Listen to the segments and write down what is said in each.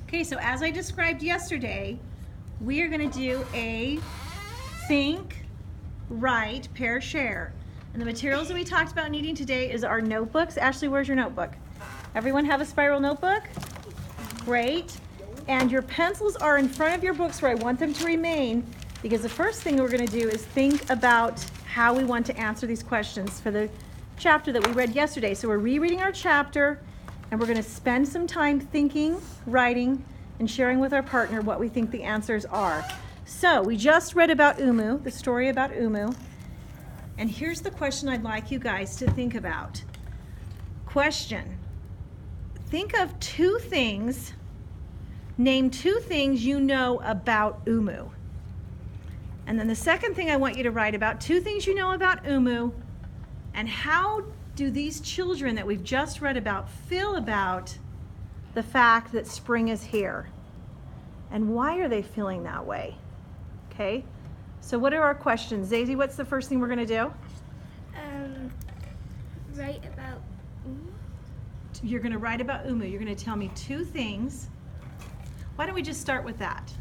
Okay, so as I described yesterday, we are going to do a think, write, pair, share. And the materials that we talked about needing today is our notebooks. Ashley, where's your notebook? Everyone have a spiral notebook? Great. And your pencils are in front of your books where I want them to remain, because the first thing we're going to do is think about how we want to answer these questions for the chapter that we read yesterday. So we're rereading our chapter, and we're going to spend some time thinking, writing, and sharing with our partner what we think the answers are. So we just read about Umu, the story about Umu. And here's the question I'd like you guys to think about. Question. Think of two things. Name two things you know about Umu. And then the second thing I want you to write about, two things you know about Umu, and how do these children that we've just read about feel about the fact that spring is here? And why are they feeling that way? Okay, so what are our questions? Zazie, what's the first thing we're going to do? Write about Umu. You're going to write about Umu. You're going to tell me two things. Why don't we just start with that?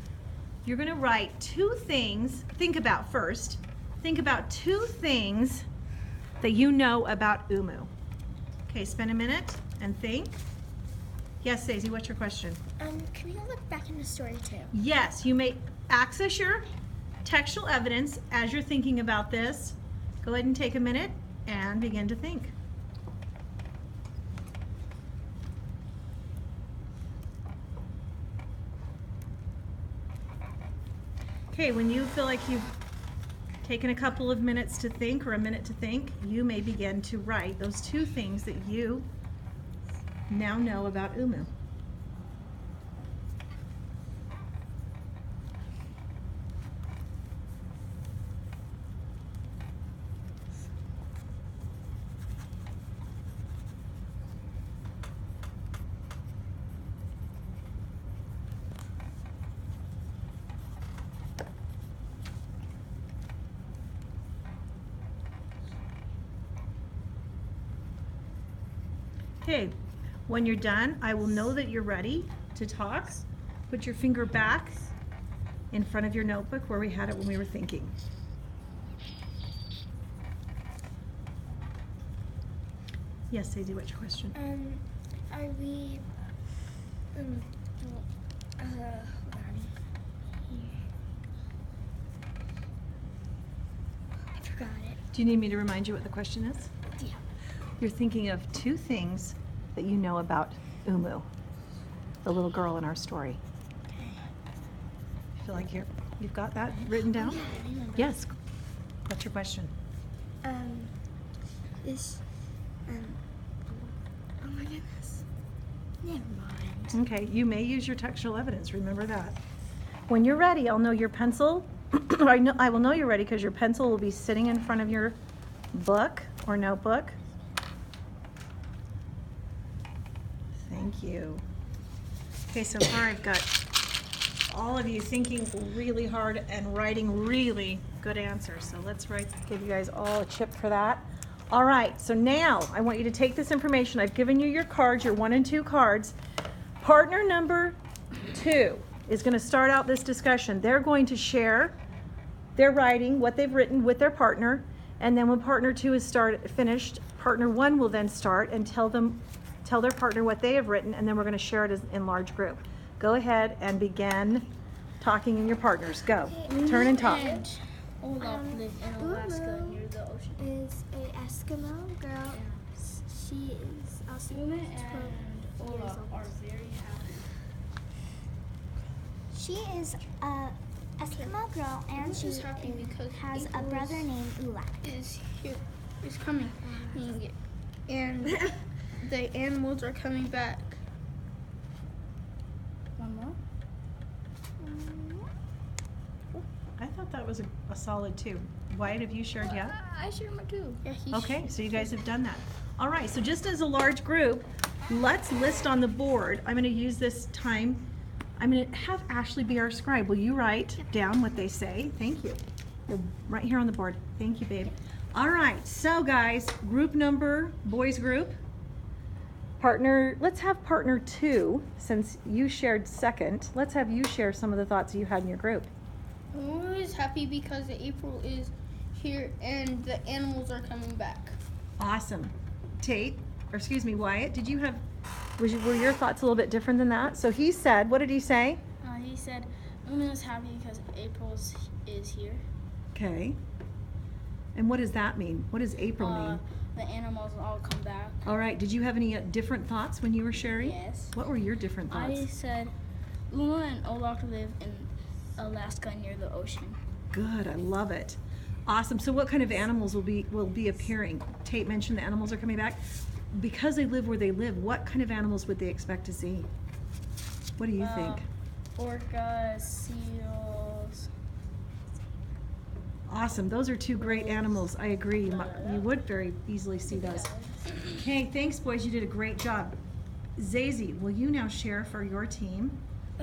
You're going to write two things. Think about first. Think about two things that you know about Umu. Okay, spend a minute and think. Yes, Zazie, what's your question? Can we look back in the story too? Yes, you may access your textual evidence as you're thinking about this. Go ahead and take a minute and begin to think. Okay, when you feel like you've taken a couple of minutes to think, or a minute to think, you may begin to write those two things that you now know about Umu. Okay, when you're done, I will know that you're ready to talk. Put your finger back in front of your notebook where we had it when we were thinking. Yes, Zazie, what's your question? Are we, hold on. I forgot it. Do you need me to remind you what the question is? Yeah. You're thinking of two things that you know about Umu, the little girl in our story. Okay. Feel like you've got that written down? Yeah, I remember. Yes. What's your question? Oh my goodness. Never mind. Okay, you may use your textual evidence. Remember that. When you're ready, I'll know your pencil. I will know you're ready because your pencil will be sitting in front of your book or notebook. Thank you. Okay, so far I've got all of you thinking really hard and writing really good answers. So let's give you guys all a chip for that. All right, so now I want you to take this information. I've given you your cards, your 1 and 2 cards. Partner number 2 is going to start out this discussion. They're going to share their writing, what they've written with their partner, and then when partner 2 is finished, partner 1 will then start and tell their partner what they have written, and then we're going to share it in large group. Go ahead and begin talking in your partners. Go. Turn and talk. Olaf lived in Alaska near the ocean. Is a Eskimo girl. She is also Uma 12 and years Olaf old. are very happy. She is a Eskimo girl, and she She's happy because has a April brother named Ulak. is here, is coming, and the animals are coming back. One more. I thought that was a solid 2. Wyatt, have you shared yet? I share my too. Yeah, Okay, so you guys have done that. All right, so just as a large group, let's list on the board. I'm going to use this time. I'm going to have Ashley be our scribe. Will you write down what they say? Thank you. Right here on the board. Thank you, babe. All right, so guys, group number, boys group. let's have partner 2, since you shared second. Let's have you share some of the thoughts you had in your group. I'm always happy because April is here and the animals are coming back. Awesome. Wyatt, did you have, were your thoughts a little bit different than that? So he said, what did he say? He said, Umu is happy because April is here. Okay. And what does that mean? What does April mean? The animals all come back. All right. Did you have any different thoughts when you were sharing? Yes. What were your different thoughts? I said, Uma and Olak live in Alaska near the ocean. Good. I love it. Awesome. So what kind of animals will be appearing? Tate mentioned the animals are coming back. Because they live where they live, what kind of animals would they expect to see? What do you think? Orcas, seals. Awesome. Those are 2 great animals. I agree. You would very easily see those. Okay, thanks, boys. You did a great job. Zazie, will you now share for your team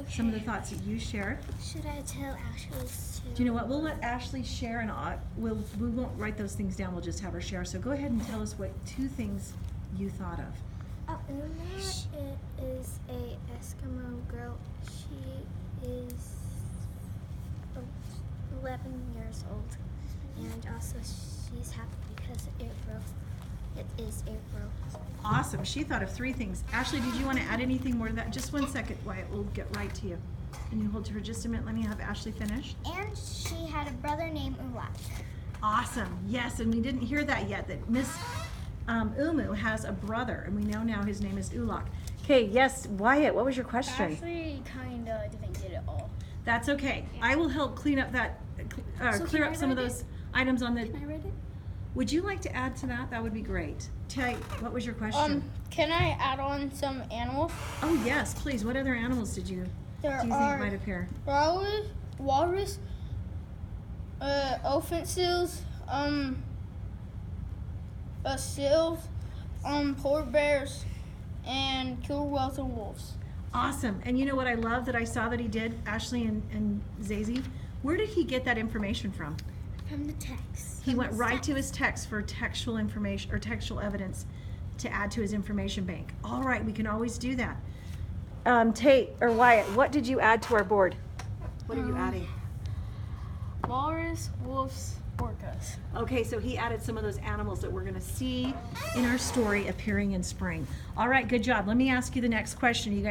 some of the thoughts that you shared? Should I tell Ashley too? Do you know what? We'll let Ashley share, and we won't write those things down. We'll just have her share. So go ahead and tell us what 2 things you thought of. Uma is a Eskimo girl. She is 11 years old, and also she's happy because it is April. Awesome. She thought of 3 things. Ashley, did you want to add anything more to that? Just 1 second, Wyatt. We'll get right to you. Can you hold her just a minute? Let me have Ashley finish. And she had a brother named Ulak. Awesome. Yes, and we didn't hear that yet, that Miss Umu has a brother, and we know now his name is Ulak. Okay, yes, Wyatt, what was your question? Actually, kind of didn't get it all. That's okay. I will help clean up that, clear up some of those items on the... Can I read it? Would you like to add to that? That would be great. Tate, what was your question? Can I add on some animals? Oh, yes, please. What other animals do you think might appear? Walrus, elephant seals, seals, polar bears, and killer whales and wolves. Awesome. And you know what I love that I saw that he did, Ashley and Zazie? Where did he get that information from? From the text. He went right to his text for textual information or textual evidence to add to his information bank. All right, we can always do that. Tate or Wyatt, what did you add to our board? What are you adding? Walrus, wolves, orcas. Okay, so he added some of those animals that we're going to see in our story appearing in spring. All right, good job. Let me ask you the next question. You guys